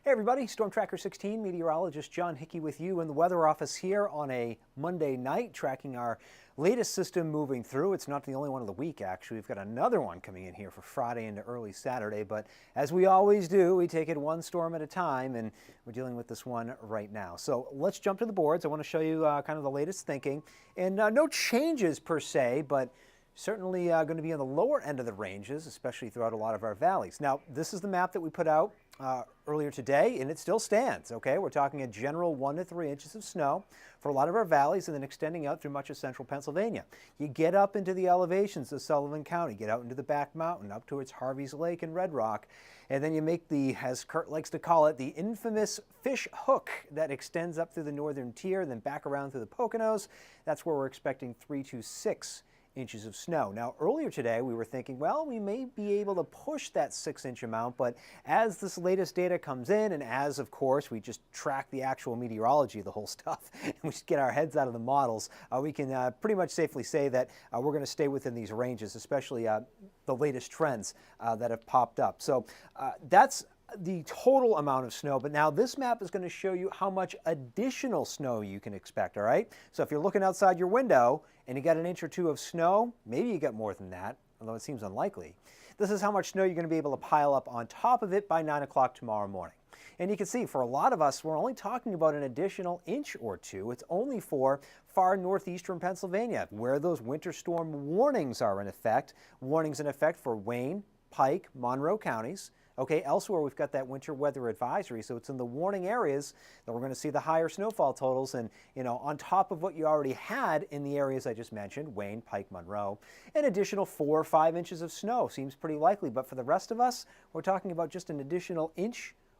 Hey everybody, Stormtracker 16, Meteorologist John Hickey with you in the weather office here on a Monday night, tracking our latest system moving through. It's not the only one of the week, actually. We've got another one coming in here for Friday into early Saturday, but as we always do, we take it one storm at a time, and we're dealing with this one right now. So let's jump to the boards. I want to show you kind of the latest thinking, and no changes per se, but certainly going to be on the lower end of the ranges, especially throughout a lot of our valleys. Now, this is the map that we put out earlier today, and it still stands, okay? We're talking a general 1 to 3 inches of snow for a lot of our valleys and then extending out through much of central Pennsylvania. You get up into the elevations of Sullivan County, get out into the back mountain, up towards Harvey's Lake and Red Rock, and then you make the, as Kurt likes to call it, the infamous fish hook that extends up through the northern tier, then back around through the Poconos. That's where we're expecting 3 to 6 inches of snow. Now, earlier today, we were thinking, well, we may be able to push that 6-inch amount, but as this latest data comes in, and as, of course, we just track the actual meteorology of the whole stuff, and we just get our heads out of the models, we can pretty much safely say that we're going to stay within these ranges, especially the latest trends that have popped up. So that's the total amount of snow, but now this map is going to show you how much additional snow you can expect, all right? So if you're looking outside your window and you got 1 inch or 2 of snow, maybe you get more than that, although it seems unlikely. This is how much snow you're going to be able to pile up on top of it by 9 o'clock tomorrow morning. And you can see for a lot of us, we're only talking about an additional 1 or 2 inches. It's only for far northeastern Pennsylvania, where those winter storm warnings are in effect. Warnings in effect for Wayne, Pike, Monroe counties. Okay, elsewhere we've got that winter weather advisory, so it's in the warning areas that we're going to see the higher snowfall totals, and on top of what you already had in the areas I just mentioned, Wayne, Pike, Monroe, an additional 4 or 5 inches of snow seems pretty likely. But for the rest of us, we're talking about just an additional 1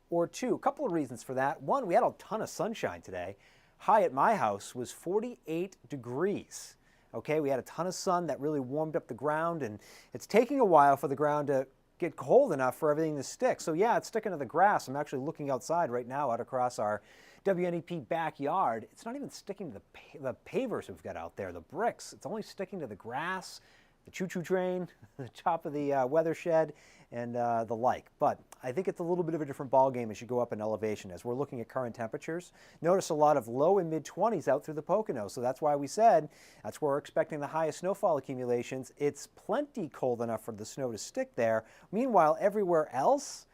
or 2 inches. A couple of reasons for that. One, we had a ton of sunshine today. High at my house was 48 degrees. Okay, we had a ton of sun that really warmed up the ground, and it's taking a while for the ground to get cold enough for everything to stick. So yeah, it's sticking to the grass. I'm actually looking outside right now out across our WNEP backyard. It's not even sticking to the pavers we've got out there, the bricks. It's only sticking to the grass, the choo-choo train, the top of the weather shed, and the like. But I think it's a little bit of a different ballgame as you go up in elevation. As we're looking at current temperatures, notice a lot of low and mid-20s out through the Poconos. So that's why we said that's where we're expecting the highest snowfall accumulations. It's plenty cold enough for the snow to stick there. Meanwhile, everywhere else,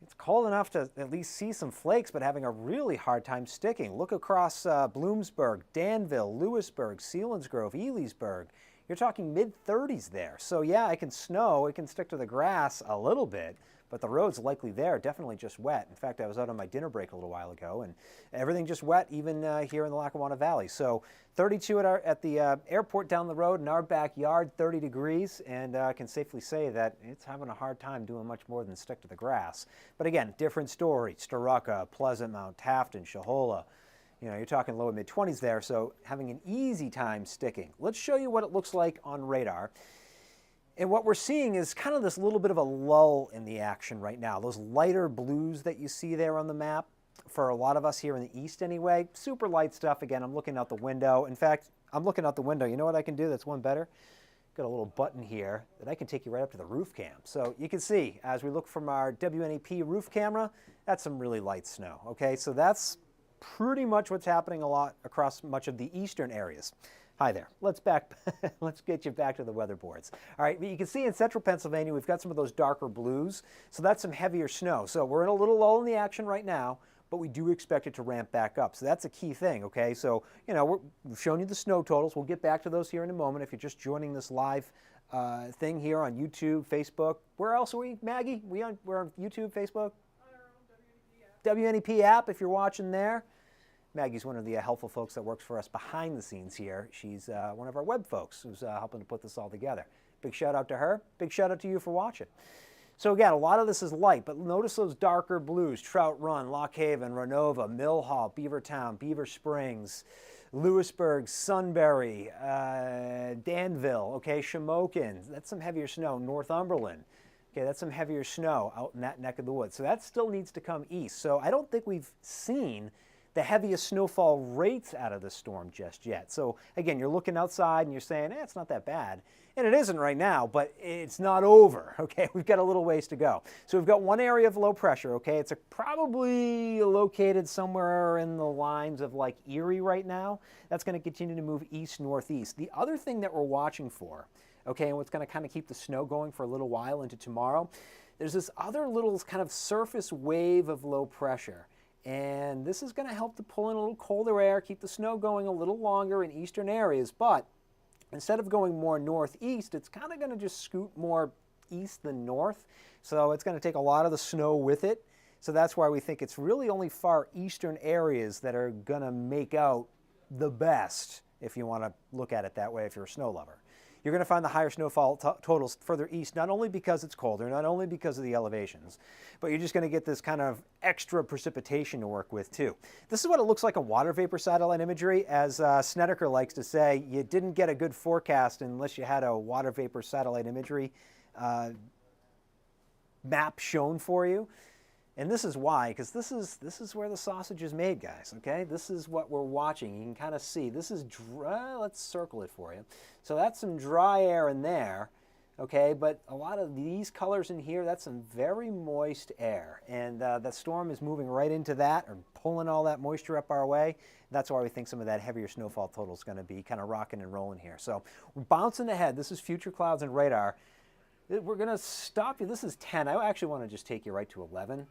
it's cold enough to at least see some flakes, but having a really hard time sticking. Look across Bloomsburg, Danville, Lewisburg, Selinsgrove, Elysburg. You're talking mid-30s there. So yeah, it can snow, it can stick to the grass a little bit, but the road's likely there, definitely just wet. In fact, I was out on my dinner break a little while ago, and everything just wet, even here in the Lackawanna Valley. So 32 at the airport down the road in our backyard, 30 degrees, and I can safely say that it's having a hard time doing much more than stick to the grass. But again, different story. Storruca, Pleasant Mount, Tafton, Shahola. You're talking low and mid-20s there, so having an easy time sticking. Let's show you what it looks like on radar. And what we're seeing is kind of this little bit of a lull in the action right now. Those lighter blues that you see there on the map, for a lot of us here in the east anyway, super light stuff. Again, I'm looking out the window. In fact, I'm looking out the window. You know what I can do that's one better? Got a little button here that I can take you right up to the roof cam. So you can see, as we look from our WNEP roof camera, that's some really light snow. Okay, so that's pretty much what's happening a lot across much of the eastern areas. Hi there. Let's get you back to the weather boards. All right, but you can see in central Pennsylvania, we've got some of those darker blues. So that's some heavier snow. So we're in a little lull in the action right now, but we do expect it to ramp back up. So that's a key thing, okay? So, we've shown you the snow totals. We'll get back to those here in a moment. If you're just joining this live thing here on YouTube, Facebook. Where else are we, Maggie? We're on YouTube, Facebook? WNEP app, if you're watching there. Maggie's one of the helpful folks that works for us behind the scenes here. She's one of our web folks who's helping to put this all together. Big shout out to her. Big shout out to you for watching. So again, a lot of this is light, but notice those darker blues: Trout Run, Lock Haven, Renova, Mill Hall, Beavertown, Beaver Springs, Lewisburg, Sunbury, Danville, okay, Shamokin. That's some heavier snow. Northumberland. Okay, that's some heavier snow out in that neck of the woods. So that still needs to come east. So I don't think we've seen the heaviest snowfall rates out of the storm just yet. So again, you're looking outside and you're saying, it's not that bad. And it isn't right now, but it's not over, okay? We've got a little ways to go. So we've got one area of low pressure, okay? It's probably located somewhere in the lines of like Erie right now. That's going to continue to move east-northeast. The other thing that we're watching for, okay, and what's going to kind of keep the snow going for a little while into tomorrow, there's this other little kind of surface wave of low pressure. And this is going to help to pull in a little colder air, keep the snow going a little longer in eastern areas, but instead of going more northeast, it's kind of going to just scoot more east than north. So it's going to take a lot of the snow with it. So that's why we think it's really only far eastern areas that are going to make out the best, if you want to look at it that way, if you're a snow lover. You're going to find the higher snowfall totals further east, not only because it's colder, not only because of the elevations, but you're just going to get this kind of extra precipitation to work with too. This is what it looks like on water vapor satellite imagery. As Snedeker likes to say, you didn't get a good forecast unless you had a water vapor satellite imagery map shown for you. And this is why, because this is where the sausage is made, guys, okay? This is what we're watching. You can kind of see. This is dry. Let's circle it for you. So that's some dry air in there, okay? But a lot of these colors in here, that's some very moist air. And the storm is moving right into that, or pulling all that moisture up our way. That's why we think some of that heavier snowfall total is going to be kind of rocking and rolling here. So we're bouncing ahead. This is future clouds and radar. We're going to stop you. This is 10. I actually want to just take you right to 11.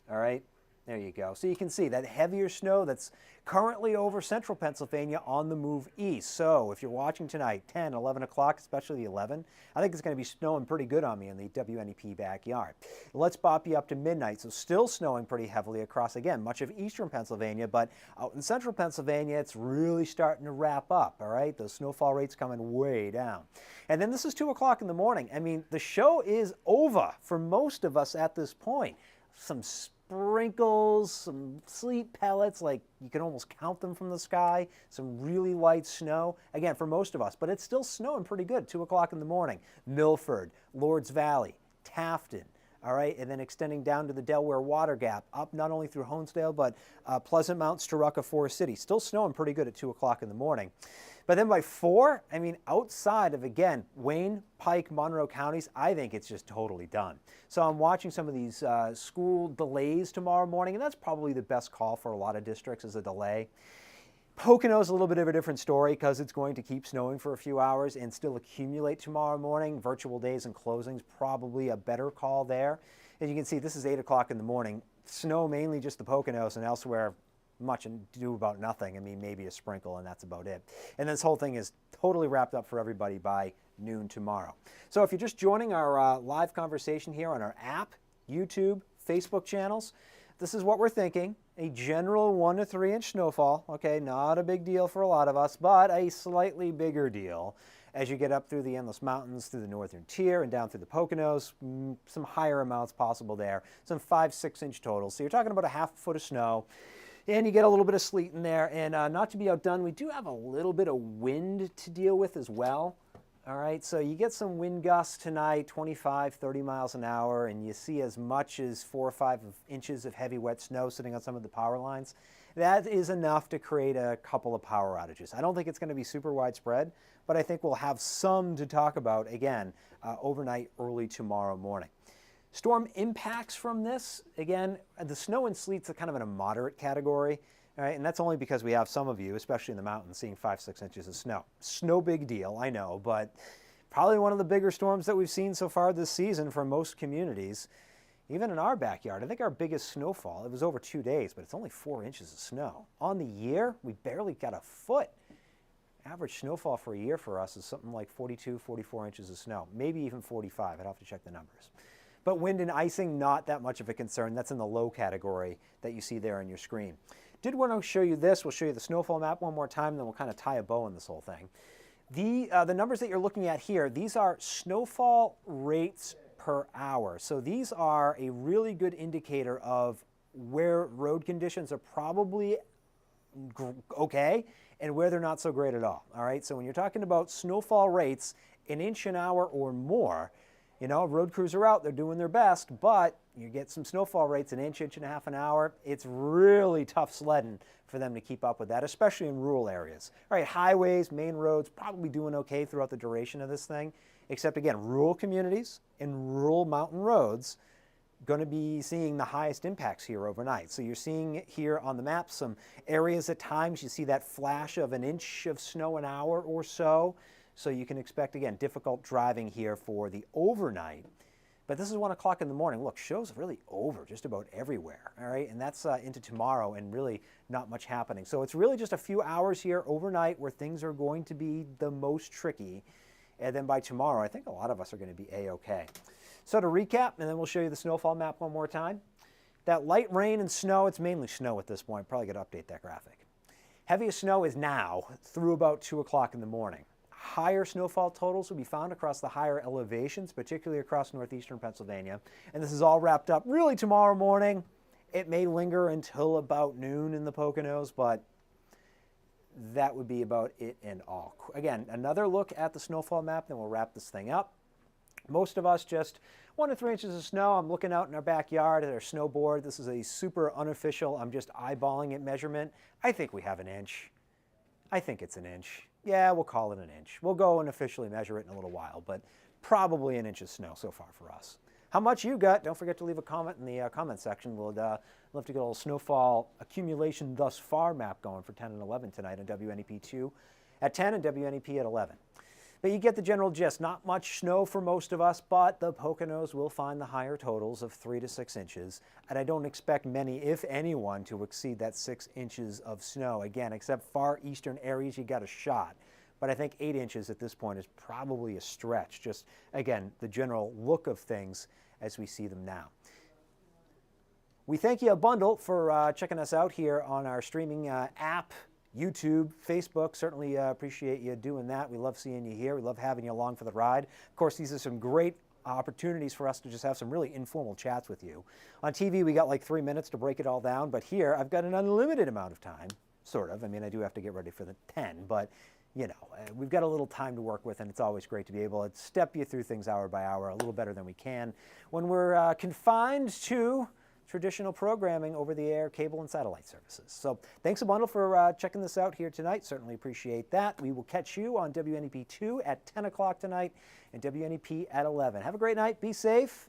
All right, there you go. So you can see that heavier snow that's currently over central Pennsylvania on the move east. So if you're watching tonight, 10, 11 o'clock, especially 11, I think it's going to be snowing pretty good on me in the WNEP backyard. Let's bop you up to midnight. So still snowing pretty heavily across, again, much of eastern Pennsylvania, but out in central Pennsylvania, it's really starting to wrap up, all right? Those snowfall rates coming way down. And then this is 2 o'clock in the morning. I mean, the show is over for most of us at this point. Some sprinkles, some sleet pellets, like you can almost count them from the sky, some really light snow, again, for most of us, but it's still snowing pretty good, 2 o'clock in the morning. Milford, Lords Valley, Tafton, all right, and then extending down to the Delaware Water Gap, up not only through Honesdale, but Pleasant Mount, Storuca, Forest City. Still snowing pretty good at 2 o'clock in the morning. But then by 4, I mean, outside of, again, Wayne, Pike, Monroe counties, I think it's just totally done. So I'm watching some of these school delays tomorrow morning, and that's probably the best call for a lot of districts is a delay. Pocono's a little bit of a different story because it's going to keep snowing for a few hours and still accumulate tomorrow morning. Virtual days and closings, probably a better call there. As you can see, this is 8 o'clock in the morning. Snow mainly just the Poconos, and elsewhere much ado about nothing. I mean, maybe a sprinkle, and that's about it. And this whole thing is totally wrapped up for everybody by noon tomorrow. So if you're just joining our live conversation here on our app, YouTube, Facebook channels, this is what we're thinking. A general 1 to 3 inch snowfall. Okay, not a big deal for a lot of us, but a slightly bigger deal as you get up through the Endless Mountains, through the Northern Tier, and down through the Poconos. Some higher amounts possible there. Some 5-6 inch totals. So you're talking about a half a foot of snow. And you get a little bit of sleet in there. And not to be outdone, we do have a little bit of wind to deal with as well. All right, so you get some wind gusts tonight, 25, 30 miles an hour, and you see as much as 4 or 5 inches of heavy wet snow sitting on some of the power lines. That is enough to create a couple of power outages. I don't think it's going to be super widespread, but I think we'll have some to talk about, again, overnight, early tomorrow morning. Storm impacts from this, again, the snow and sleet's kind of in a moderate category, all right, and that's only because we have some of you, especially in the mountains, seeing 5-6 inches of snow. No big deal, I know, but probably one of the bigger storms that we've seen so far this season for most communities. Even in our backyard, I think our biggest snowfall, it was over 2 days, but it's only 4 inches of snow. On the year, we barely got a foot. Average snowfall for a year for us is something like 42, 44 inches of snow, maybe even 45. I'd have to check the numbers. But wind and icing, not that much of a concern. That's in the low category that you see there on your screen. Did want to show you this. We'll show you the snowfall map one more time, then we'll kind of tie a bow on this whole thing. The numbers that you're looking at here, these are snowfall rates per hour. So these are a really good indicator of where road conditions are probably okay and where they're not so great at all. All right, so when you're talking about snowfall rates, 1 inch an hour or more, you know, road crews are out, they're doing their best, but you get some snowfall rates, an inch, inch and a half an hour. It's really tough sledding for them to keep up with that, especially in rural areas. All right, highways, main roads, probably doing okay throughout the duration of this thing, except again, rural communities and rural mountain roads going to be seeing the highest impacts here overnight. So you're seeing here on the map some areas at times, you see that flash of an inch of snow an hour or so. So you can expect, again, difficult driving here for the overnight. But this is 1 o'clock in the morning. Look, show's really over just about everywhere, all right? And that's into tomorrow and really not much happening. So it's really just a few hours here overnight where things are going to be the most tricky. And then by tomorrow, I think a lot of us are going to be A-okay. So to recap, and then we'll show you the snowfall map one more time. That light rain and snow, it's mainly snow at this point. Probably got to update that graphic. Heaviest snow is now through about 2 o'clock in the morning. Higher snowfall totals will be found across the higher elevations, particularly across northeastern Pennsylvania. And this is all wrapped up really tomorrow morning. It may linger until about noon in the Poconos, but that would be about it and all. Again, another look at the snowfall map, then we'll wrap this thing up. Most of us just 1 to 3 inches of snow. I'm looking out in our backyard at our snowboard. This is a super unofficial, I'm just eyeballing it measurement. I think we have an inch. I think it's an inch. Yeah, we'll call it an inch. We'll go and officially measure it in a little while, but probably an inch of snow so far for us. How much you got? Don't forget to leave a comment in the comment section. We'll love to get a little snowfall accumulation thus far map going for 10 and 11 tonight on WNEP2 at 10 and WNEP at 11. But you get the general gist. Not much snow for most of us, but the Poconos will find the higher totals of 3 to 6 inches. And I don't expect many, if anyone, to exceed that 6 inches of snow. Again, except far eastern areas, you got a shot. But I think 8 inches at this point is probably a stretch. Just, again, the general look of things as we see them now. We thank you a bundle for checking us out here on our streaming app, YouTube, Facebook. Certainly appreciate you doing that. We love seeing you here. We love having you along for the ride. Of course, these are some great opportunities for us to just have some really informal chats with you. On TV, we got like 3 minutes to break it all down, but here I've got an unlimited amount of time, sort of. I mean, I do have to get ready for the 10, but you know, we've got a little time to work with, and it's always great to be able to step you through things hour by hour a little better than we can when we're confined to traditional programming over the air, cable, and satellite services. So thanks a bundle for checking this out here tonight. Certainly appreciate that. We will catch you on WNEP2 at 10 o'clock tonight and WNEP at 11. Have a great night. Be safe.